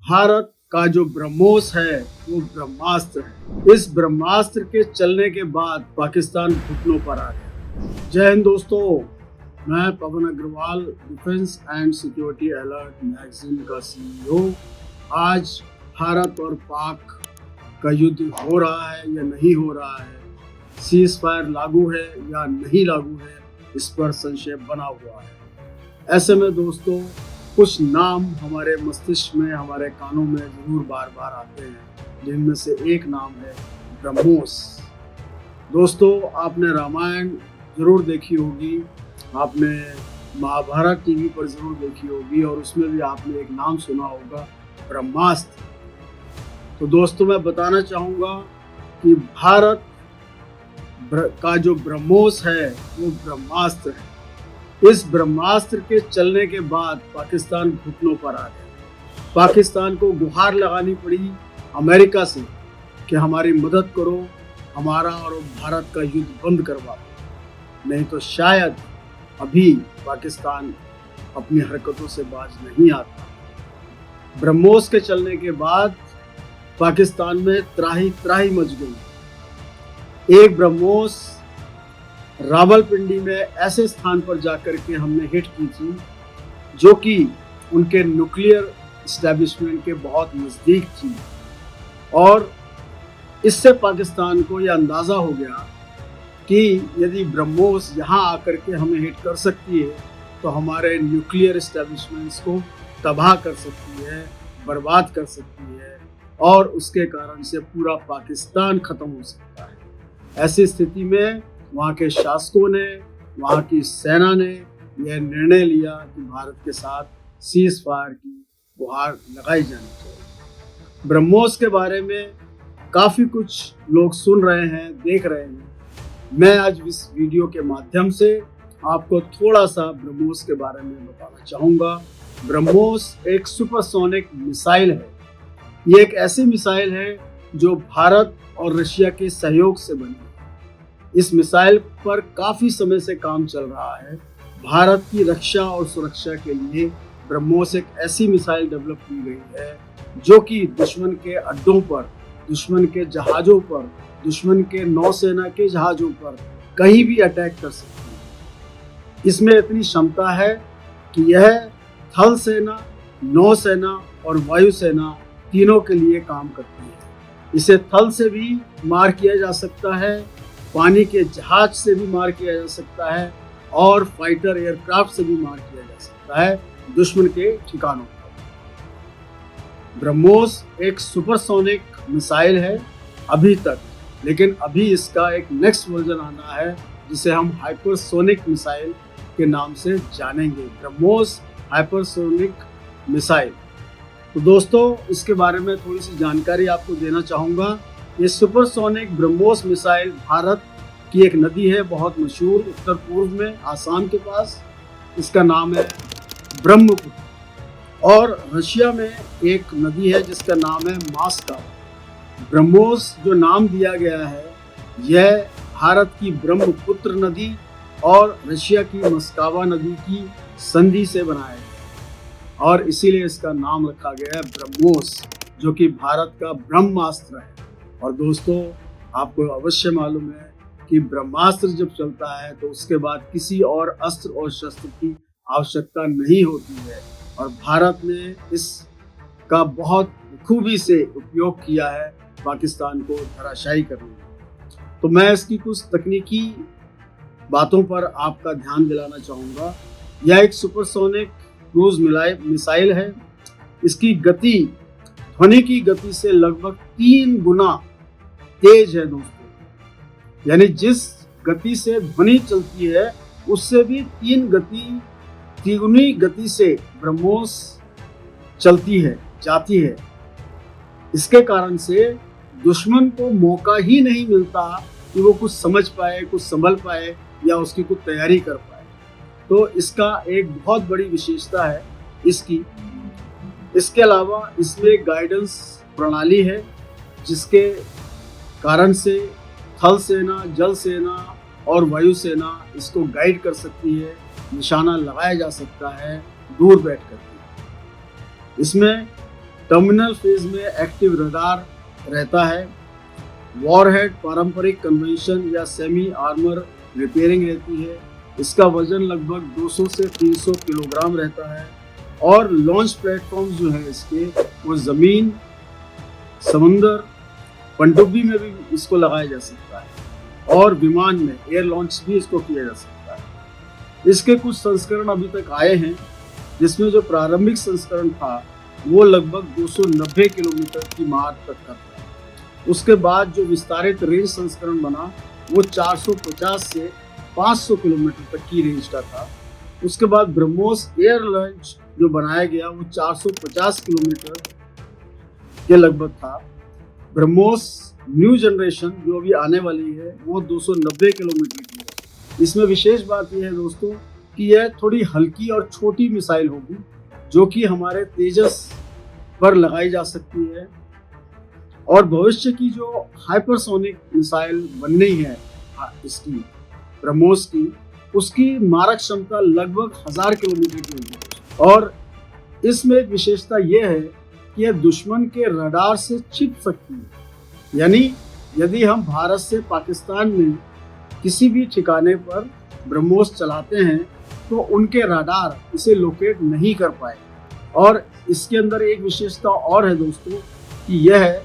भारत का जो ब्रह्मोस है वो ब्रह्मास्त्र है। इस ब्रह्मास्त्र के चलने के बाद पाकिस्तान घुटनों पर आ गया। जय हिंद दोस्तों, मैं Pawan Agarwal, defence and security alert magazine का सीईओ। आज भारत और पाक का युद्ध हो रहा है या नहीं हो रहा है, सीज फायर लागू है या नहीं लागू है, इस पर संशय बना हुआ है। ऐसे में दोस्तों, कुछ नाम हमारे मस्तिष्क में, हमारे कानों में जरूर बार बार आते हैं, जिनमें से एक नाम है ब्रह्मोस। दोस्तों, आपने रामायण जरूर देखी होगी, आपने महाभारत टीवी पर जरूर देखी होगी और उसमें भी आपने एक नाम सुना होगा, ब्रह्मास्त्र। तो दोस्तों, मैं बताना चाहूँगा कि भारत का जो ब्रह्मोस है वो ब्रह्मास्त्र है। इस ब्रह्मास्त्र के चलने के बाद पाकिस्तान घुटनों पर आ गया। पाकिस्तान को गुहार लगानी पड़ी अमेरिका से कि हमारी मदद करो, हमारा और भारत का युद्ध बंद करवा दो, नहीं तो शायद अभी पाकिस्तान अपनी हरकतों से बाज नहीं आता। ब्रह्मोस के चलने के बाद पाकिस्तान में त्राही त्राही मच गई। एक ब्रह्मोस रावलपिंडी में ऐसे स्थान पर जाकर के हमने हिट की थी जो कि उनके न्यूक्लियर एस्टेब्लिशमेंट के बहुत नज़दीक थी, और इससे पाकिस्तान को यह अंदाज़ा हो गया कि यदि ब्रह्मोस यहाँ आकर के हमें हिट कर सकती है तो हमारे न्यूक्लियर एस्टेब्लिशमेंट्स को तबाह कर सकती है, बर्बाद कर सकती है, और उसके कारण से पूरा पाकिस्तान ख़त्म हो सकता है। ऐसी स्थिति में वहाँ के शासकों ने, वहाँ की सेना ने यह निर्णय लिया कि भारत के साथ सीज फायर की गुहार लगाई जानी चाहिए। ब्रह्मोस के बारे में काफ़ी कुछ लोग सुन रहे हैं, देख रहे हैं। मैं आज इस वीडियो के माध्यम से आपको थोड़ा सा ब्रह्मोस के बारे में बताना चाहूँगा। ब्रह्मोस एक सुपरसोनिक मिसाइल है। ये एक ऐसी मिसाइल है जो भारत और रशिया के सहयोग से बनी है। इस मिसाइल पर काफ़ी समय से काम चल रहा है। भारत की रक्षा और सुरक्षा के लिए ब्रह्मोस एक ऐसी मिसाइल डेवलप की गई है जो कि दुश्मन के अड्डों पर, दुश्मन के जहाज़ों पर, दुश्मन के नौसेना के जहाज़ों पर कहीं भी अटैक कर सकती है। इसमें इतनी क्षमता है कि यह थल सेना, नौसेना और वायुसेना तीनों के लिए काम करती है। इसे थल से भी मार किया जा सकता है, पानी के जहाज से भी मार किया जा सकता है, और फाइटर एयरक्राफ्ट से भी मार किया जा सकता है दुश्मन के ठिकानों पर। ब्रह्मोस एक सुपरसोनिक मिसाइल है अभी तक, लेकिन अभी इसका एक नेक्स्ट वर्जन आना है जिसे हम हाइपरसोनिक मिसाइल के नाम से जानेंगे, ब्रह्मोस हाइपरसोनिक मिसाइल। तो दोस्तों, इसके बारे में थोड़ी सी जानकारी आपको देना चाहूँगा। ये सुपरसोनिक ब्रह्मोस मिसाइल भारत की एक नदी है बहुत मशहूर, उत्तर पूर्व में आसाम के पास। इसका नाम है ब्रह्मपुत्र। और रशिया में एक नदी है जिसका नाम है मास्का। ब्रह्मोस जो नाम दिया गया है, यह भारत की ब्रह्मपुत्र नदी और रशिया की मस्कावा नदी की संधि से बनाया है, और इसीलिए इसका नाम रखा गया है ब्रह्मोस, जो कि भारत का ब्रह्मास्त्र है। और दोस्तों, आपको अवश्य मालूम है कि ब्रह्मास्त्र जब चलता है तो उसके बाद किसी और अस्त्र और शस्त्र की आवश्यकता नहीं होती है, और भारत ने इसका बहुत खूबी से उपयोग किया है पाकिस्तान को धराशायी करने में। तो मैं इसकी कुछ तकनीकी बातों पर आपका ध्यान दिलाना चाहूँगा। यह एक सुपरसोनिक क्रूज मिसाइल है। इसकी गति ध्वनि की गति से लगभग 3 गुना तेज है दोस्तों, यानी जिस गति से ध्वनि चलती है उससे भी 3 गुनी गति से ब्रह्मोस चलती है, जाती है। इसके कारण से दुश्मन को मौका ही नहीं मिलता कि वो कुछ समझ पाए, कुछ संभल पाए या उसकी कुछ तैयारी कर पाए। तो इसका एक बहुत बड़ी विशेषता है इसकी। इसके अलावा इसमें एक गाइडेंस प्रणाली है जिसके कारण से थल सेना, जल सेना और वायुसेना इसको गाइड कर सकती है, निशाना लगाया जा सकता है दूर बैठ कर। इसमें टर्मिनल फेज में एक्टिव रडार रहता है। वॉरहेड पारंपरिक कन्वेंशन या सेमी आर्मर रिपेयरिंग रहती है। इसका वजन लगभग 200 से 300 किलोग्राम रहता है। और लॉन्च प्लेटफॉर्म जो है इसके, वो ज़मीन, समुंदर, पनडुब्बी में भी इसको लगाया जा सकता है और विमान में एयर लॉन्च भी इसको किया जा सकता है। इसके कुछ संस्करण अभी तक आए हैं, जिसमें जो प्रारंभिक संस्करण था वो लगभग 290 किलोमीटर की मार तक का था। उसके बाद जो विस्तारित रेंज संस्करण बना वो 450 से 500 किलोमीटर तक की रेंज का था। उसके बाद ब्रह्मोस एयर लॉन्च जो बनाया गया वो 450 किलोमीटर के लगभग था। ब्रह्मोस न्यू जनरेशन जो अभी आने वाली है वो 290 किलोमीटर की है। इसमें विशेष बात यह है दोस्तों कि यह थोड़ी हल्की और छोटी मिसाइल होगी, जो कि हमारे तेजस पर लगाई जा सकती है। और भविष्य की जो हाइपरसोनिक मिसाइल बननी है इसकी, ब्रह्मोस की, उसकी मारक क्षमता लगभग 1000 किलोमीटर की होगी। और इसमें एक विशेषता यह है कि यह दुश्मन के रडार से छिप सकती है। यानी यदि हम भारत से पाकिस्तान में किसी भी ठिकाने पर ब्रह्मोस चलाते हैं तो उनके रडार इसे लोकेट नहीं कर पाए। और इसके अंदर एक विशेषता और है दोस्तों कि यह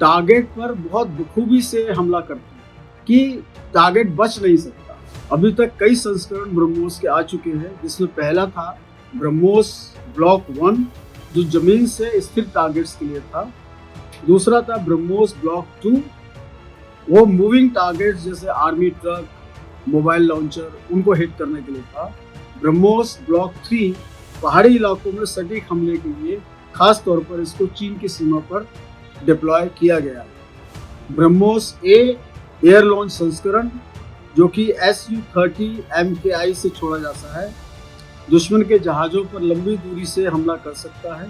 टारगेट पर बहुत बखूबी से हमला करती है कि टारगेट बच नहीं सकता। अभी तक कई संस्करण ब्रह्मोस के आ चुके हैं, जिसमें पहला था ब्रह्मोस ब्लॉक 1 जो जमीन से स्थिर टारगेट्स के लिए था। दूसरा था ब्रह्मोस ब्लॉक 2, वो मूविंग टारगेट्स जैसे आर्मी ट्रक, मोबाइल लॉन्चर, उनको हिट करने के लिए था। ब्रह्मोस ब्लॉक 3 पहाड़ी इलाकों में सटीक हमले के लिए, खास तौर पर इसको चीन की सीमा पर डिप्लॉय किया गया। ब्रह्मोस ए एयर लॉन्च संस्करण जो कि Su-30 MKI से छोड़ा जाता है, दुश्मन के जहाज़ों पर लंबी दूरी से हमला कर सकता है।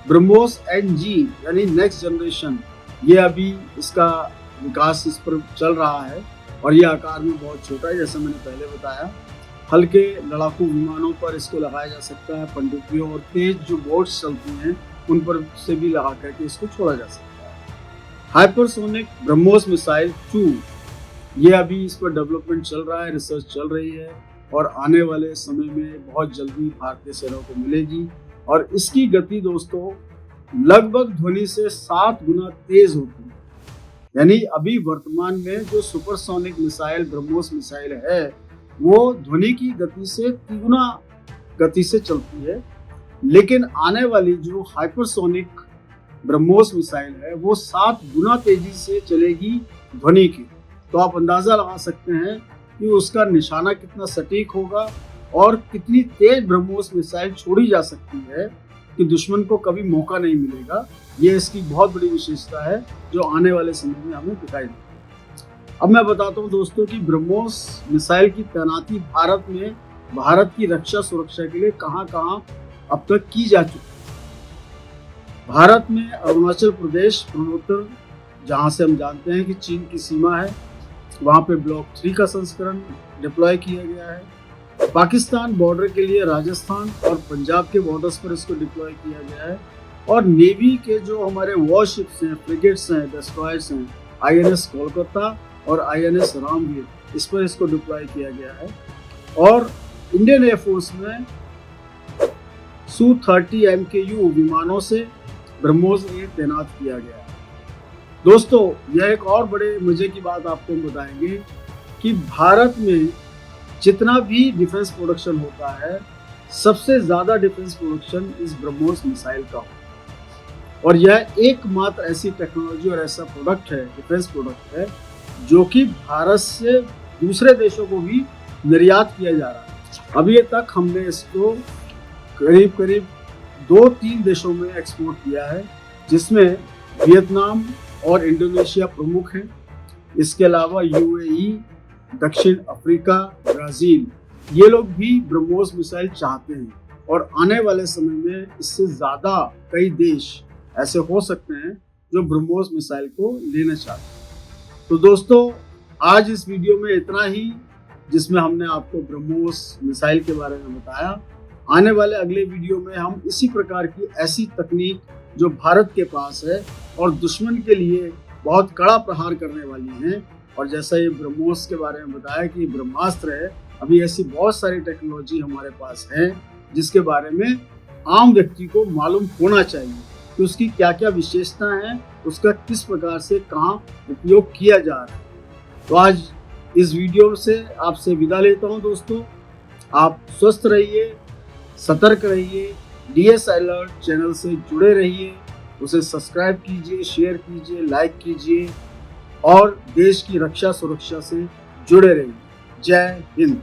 ब्रह्मोस NG यानी नेक्स्ट जनरेशन, ये अभी इसका विकास इस पर चल रहा है और ये आकार में बहुत छोटा है, जैसा मैंने पहले बताया। हल्के लड़ाकू विमानों पर इसको लगाया जा सकता है, पनडुब्बियों और तेज जो बोट्स चलती हैं उन पर से भी लगा करके इसको छोड़ा जा सकता है। हाइपरसोनिक ब्रह्मोस मिसाइल 2, ये अभी इस पर डेवलपमेंट चल रहा है, रिसर्च चल रही है और आने वाले समय में बहुत जल्दी भारतीय सेना को मिलेगी। और इसकी गति दोस्तों लगभग ध्वनि से 7 गुना तेज होती है। यानी अभी वर्तमान में जो सुपरसोनिक मिसाइल ब्रह्मोस मिसाइल है वो ध्वनि की गति से 3 गुना गति से चलती है, लेकिन आने वाली जो हाइपरसोनिक ब्रह्मोस मिसाइल है वो 7 गुना तेजी से चलेगी ध्वनि की। तो आप अंदाजा लगा सकते हैं कि उसका निशाना कितना सटीक होगा और कितनी तेज ब्रह्मोस मिसाइल छोड़ी जा सकती है कि दुश्मन को कभी मौका नहीं मिलेगा। ये इसकी बहुत बड़ी विशेषता है जो आने वाले समय में हमें दिखाई देगी। अब मैं बताता हूँ दोस्तों कि ब्रह्मोस मिसाइल की तैनाती भारत में भारत की रक्षा सुरक्षा के लिए कहाँ कहाँ अब तक की जा चुकी है। भारत में अरुणाचल प्रदेश पूर्वोत्तर, जहाँ से हम जानते हैं कि चीन की सीमा है, वहाँ पे ब्लॉक 3 का संस्करण डिप्लॉय किया गया है। पाकिस्तान बॉर्डर के लिए राजस्थान और पंजाब के बॉर्डर्स पर इसको डिप्लॉय किया गया है। और नेवी के जो हमारे वॉरशिप्स हैं, फ्रिगेट्स हैं, डिस्ट्रॉयर्स हैं, INS कोलकाता और INS रामवीर, इस पर इसको डिप्लॉय किया गया है। और इंडियन एयरफोर्स में Su-30 MKU विमानों से ब्रह्मोस ए तैनात किया गया है। दोस्तों यह एक और बड़े मजे की बात आपको बताएंगे कि भारत में जितना भी डिफेंस प्रोडक्शन होता है, सबसे ज्यादा डिफेंस प्रोडक्शन इस ब्रह्मोस मिसाइल का होता है। और यह एकमात्र ऐसी टेक्नोलॉजी और ऐसा प्रोडक्ट है, डिफेंस प्रोडक्ट है, जो कि भारत से दूसरे देशों को भी निर्यात किया जा रहा है। अभी तक हमने इसको करीब 2-3 देशों में एक्सपोर्ट किया है, जिसमें वियतनाम और इंडोनेशिया प्रमुख हैं। इसके अलावा UAE, दक्षिण अफ्रीका, ब्राज़ील, ये लोग भी ब्रह्मोस मिसाइल चाहते हैं और आने वाले समय में इससे ज़्यादा कई देश ऐसे हो सकते हैं जो ब्रह्मोस मिसाइल को लेना चाहते हैं। तो दोस्तों आज इस वीडियो में इतना ही, जिसमें हमने आपको ब्रह्मोस मिसाइल के बारे में बताया। आने वाले अगले वीडियो में हम इसी प्रकार की ऐसी तकनीक जो भारत के पास है और दुश्मन के लिए बहुत कड़ा प्रहार करने वाली हैं। और जैसा ये ब्रह्मोस के बारे में बताया कि ब्रह्मास्त्र है, अभी ऐसी बहुत सारी टेक्नोलॉजी हमारे पास है जिसके बारे में आम व्यक्ति को मालूम होना चाहिए कि उसकी क्या क्या विशेषता है, उसका किस प्रकार से कहाँ उपयोग किया जा रहा है। तो आज इस वीडियो से आपसे विदा लेता हूँ दोस्तों। आप स्वस्थ रहिए, सतर्क रहिए, डीएस अलर्ट चैनल से जुड़े रहिए, उसे सब्सक्राइब कीजिए, शेयर कीजिए, लाइक कीजिए और देश की रक्षा सुरक्षा से जुड़े रहिए। जय हिंद।